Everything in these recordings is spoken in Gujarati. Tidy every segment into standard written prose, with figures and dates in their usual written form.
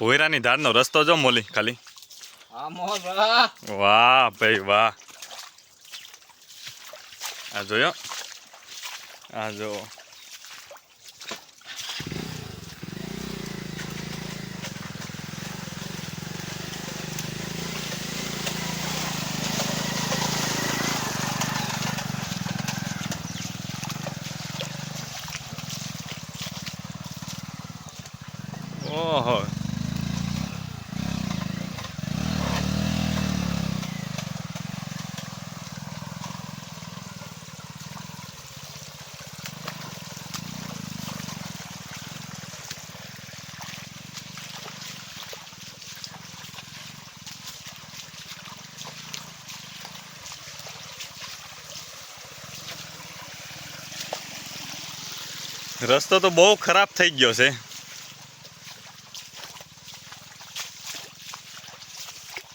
ભોયરાની ધારનો રસ્તો જો મોલી ખાલી. વાહ ભાઈ વાહ. આ જોયો, આ જો ઓહો. રસ્તો તો બહુ ખરાબ થઈ ગયો છે.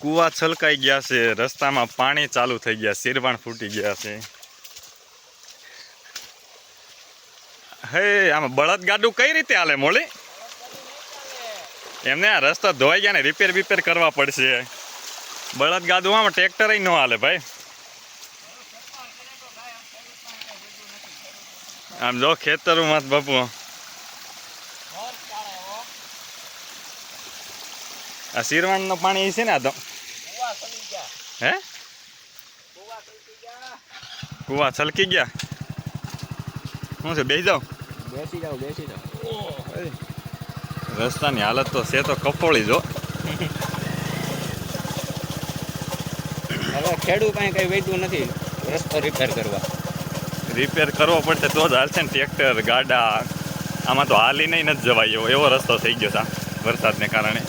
કૂવા છલકાઈ ગયા છે, રસ્તામાં પાણી ચાલુ થઈ ગયા, સિરવાણ ફૂટી ગયા છે. હે આમાં બળદ ગાડું કઈ રીતે હાલે મોલી? એમને આ રસ્તો ધોવાઈ ગયા ને રિપેર બીપેર કરવા પડશે. બળદ ગાડું આમાં ટ્રેક્ટર ન હાલે ભાઈ. આમ જો ખેતરમાં બાપુ આ સિરવાણ નું પાણી છે ને આ તો હે કુવા છલકી ગયા. શું છે બેસી જાવ? બેસી જાવ. રસ્તાની હાલત તો છે તો કફોળી જો. હવે ખેડૂત પાસે કઈ વૈતું નથી રસ્તો રિપેર કરવા. રિપેર કરવો પડશે તો જ હાલશે ને. ટ્રેક્ટર ગાડા આમાં તો હાલી નહીં નથી જવાય એવો રસ્તો થઈ ગયો છે વરસાદને કારણે.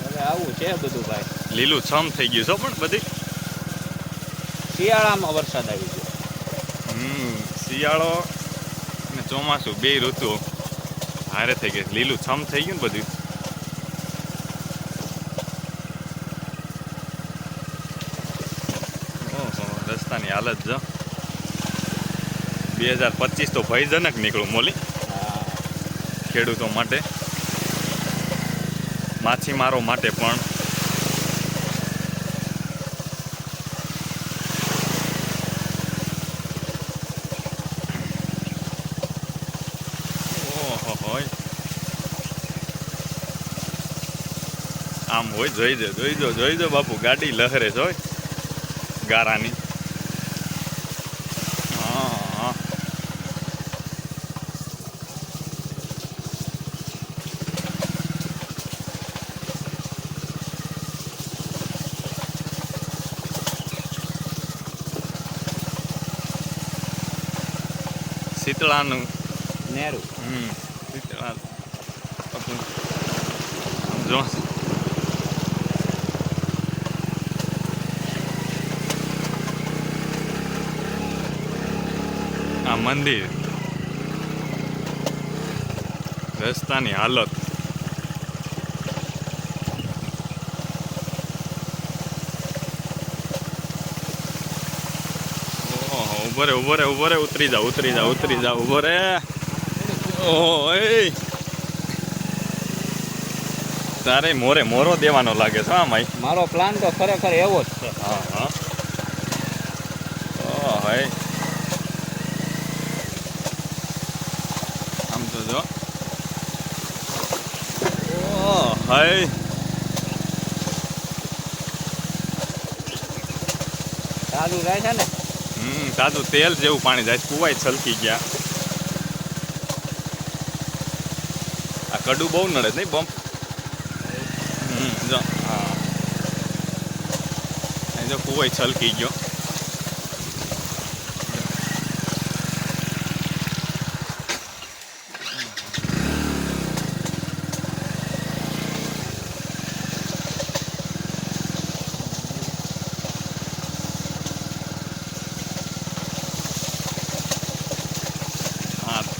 હવે આવું છે બધું ભાઈ. લીલું છમ થઈ ગયું છે પણ બધી. શિયાળામાં વરસાદ આવી ગયો. શિયાળો ને ચોમાસું બે ઋતુ હારે થઈ ગઈ. લીલું છમ થઈ ગયું ને બધું. ઓહો રસ્તાની હાલત જો. 2025 તો ભયજનક નીકળું મોલી ખેડૂતો માટે, માછીમારો માટે પણ. ઓહો આમ હોય જોઈ જો બાપુ ગાડી લહેરે છે હોય ગારાની. શીતળાનું નેરું. શીતળા જો આ મંદિર. રસ્તાની હાલત ઉભો રે ઉતરી જા ઉભો રે. ઓહો એ તારે મોરો દેવાનો લાગે છે. હા ભાઈ મારો પ્લાન તો ખરેખર એવો જ છે. હા ભાઈ આમ તો જો હાય ચાલુ રહે છે ને. તાજું તેલ જેવું પાણી જાય. કુવાય છલકી ગયા. આ કડું બહુ નડે નહીં બમ્પ. જો હા જો કુવાય છલકી ગયો.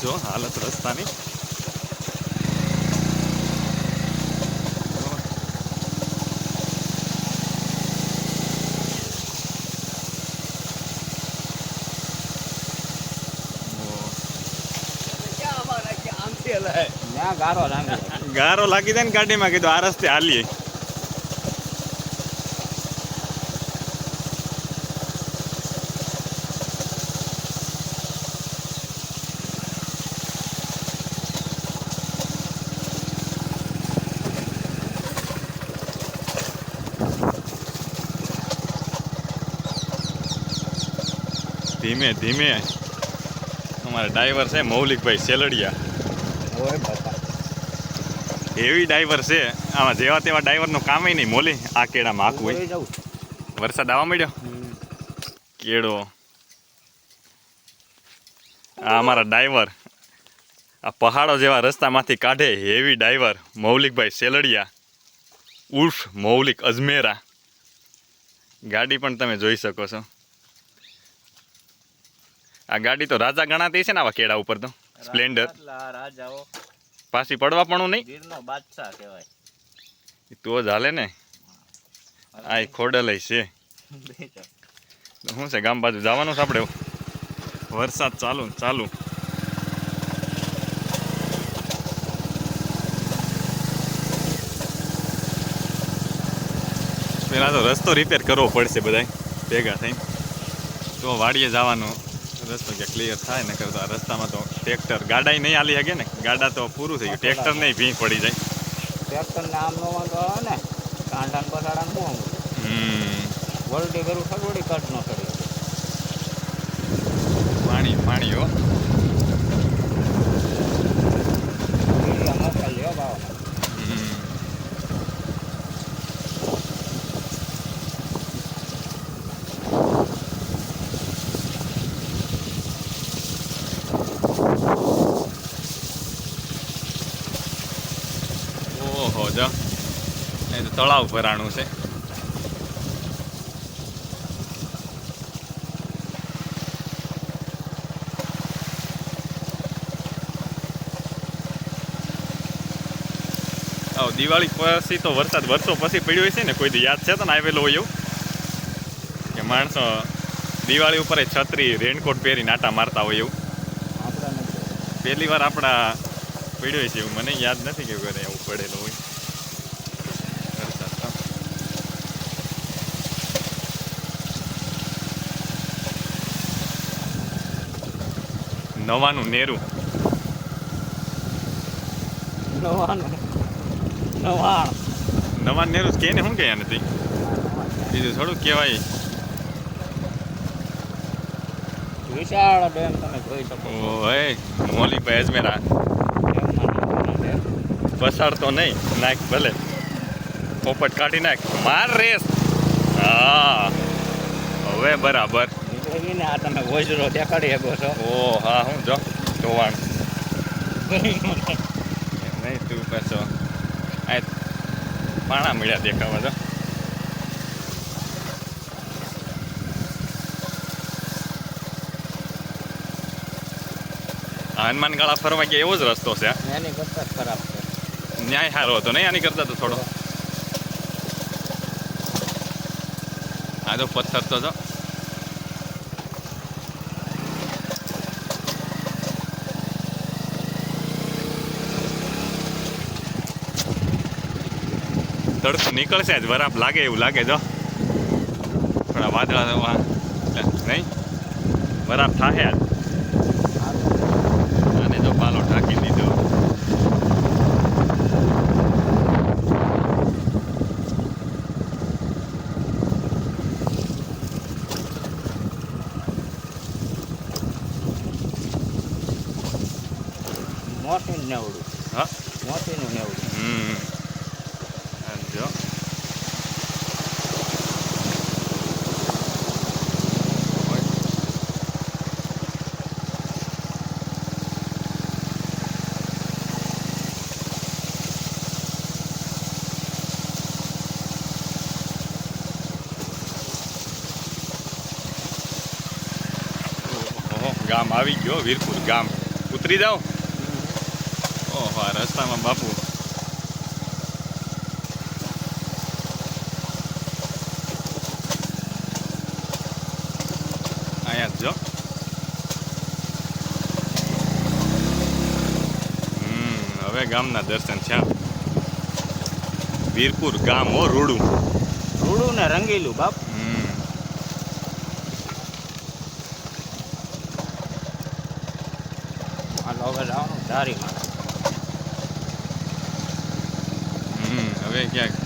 જો હાલત રસ્તાની. ત્યાં ગારો લાગી જાય. ગારો લાગી જાય ને ગાડીમાં, કીધું આ રસ્તે હાલીએ. ધીમે ધીમે. અમારા ડ્રાઈવર છે મૌલિકભાઈ સેલડિયા, ઓય બાપા. એવી ડ્રાઈવર છે. આમાં જેવા તેવા ડ્રાઈવરનું કામ નહીં મોલી. આ કેળામાં આખું હોય. ઉભરી જવું. વરસાદ આવવા માંડ્યો. કેળો. આ અમારા ડ્રાઈવર આ પહાડો જેવા રસ્તામાંથી કાઢે એવી ડ્રાઈવર મૌલિકભાઈ સેલડિયા ઉર્ફ મૌલિક અજમેરા. ગાડી પણ તમે જોઈ શકો છો. આ ગાડી તો રાજા ગણાતી છે ને આવા કેળા ઉપર તો. સ્પ્લેન્ડર. રાજાઓ પાછી પડવા પણ નહીં. ગીરનો બાદશાહ કહેવાય. તો જ હાલે ને. આ ખોડલય છે. શું છે ગામ બાજુ જવાનું છે આપણે. વરસાદ ચાલુ ચાલુ. પેલા તો રસ્તો રિપેર કરવો પડશે બધા ભેગા થઈને, તો વાડીએ જવાનો રસ્તો કે ક્લિયર થાય. ને કરતા રસ્તામાં તો ટ્રેક્ટર ગાડા નહીં હાલી શકે ને. ગાડા તો પૂરું થઈ ગયું. ટ્રેક્ટર નહીં ભીં પડી જાય. ટ્રેક્ટરને આમ નો વાંધો આવે ને. કાંઠાને પસાડાને શું વલટી કરું સગવડી કાઢ ન કરી. પાણી પાણી હો. મસાલ લ્યો બાવા. ઓહો જો, એ તો તળાવ ભરાણું છે. દિવાળી પછી તો વરસાદ વર્ષો પછી પડ્યો છે ને. કોઈ દી યાદ છે તો ને આવેલો હોય એવું કે માણસો દિવાળી ઉપર છત્રી રેનકોટ પહેરીને આટા મારતા હોય એવું. પહેલી વાર આપણા પડ્યો છે એવું મને યાદ નથી કે ઘરે એવું પડેલો હોય વરસાદ તો. નવાનું નેરું. નવા નેરું કે ને શું કહેયા નથી. બીજું થોડુંક કહેવાય. વિશાળ ડેમ તમે જોઈ શકો. ઓય મૌલિકભાઈ અજમેરા. પસાડતો નહીં, નાખ ભલે પોપટ કાઢી નાખ. માર રેસ. હા હવે બરાબર. ને આ તમે વોજરો દેખાડી શકો છો. ઓ હા હું જો ધોવાણ નહીં તું પાછો આ પાણા મળ્યા દેખાવા જો. હનુમાન ગાળા ફરવા ગયા એવો જ રસ્તો છે. એની કરતા ખરાબ છે. ન્યાય સારો હતો નહીં આની કરતા તો થોડો. આ તો પથ્થર તો જો. તડકો નીકળશે જ બરાબર લાગે એવું લાગે જો. થોડા વાદળા નહીં બરાબર થાય જ. અને જો પાલો ઢાંકી દીધો. મોતીનું નેવડું. હા મોતીનું નેવડું. જો ગામ આવી ગયો. વીરપુર ગામ. ઉતરી જાઓ. ઓહો રસ્તામાં બાપુ. અહીંયા જ જો. હવે ગામના દર્શન છે. વીરપુર ગામ હો રૂડું. રૂડું ને રંગીલું બાપ. હાલો હવે જવાનું ધારીમાં. હવે ક્યાંક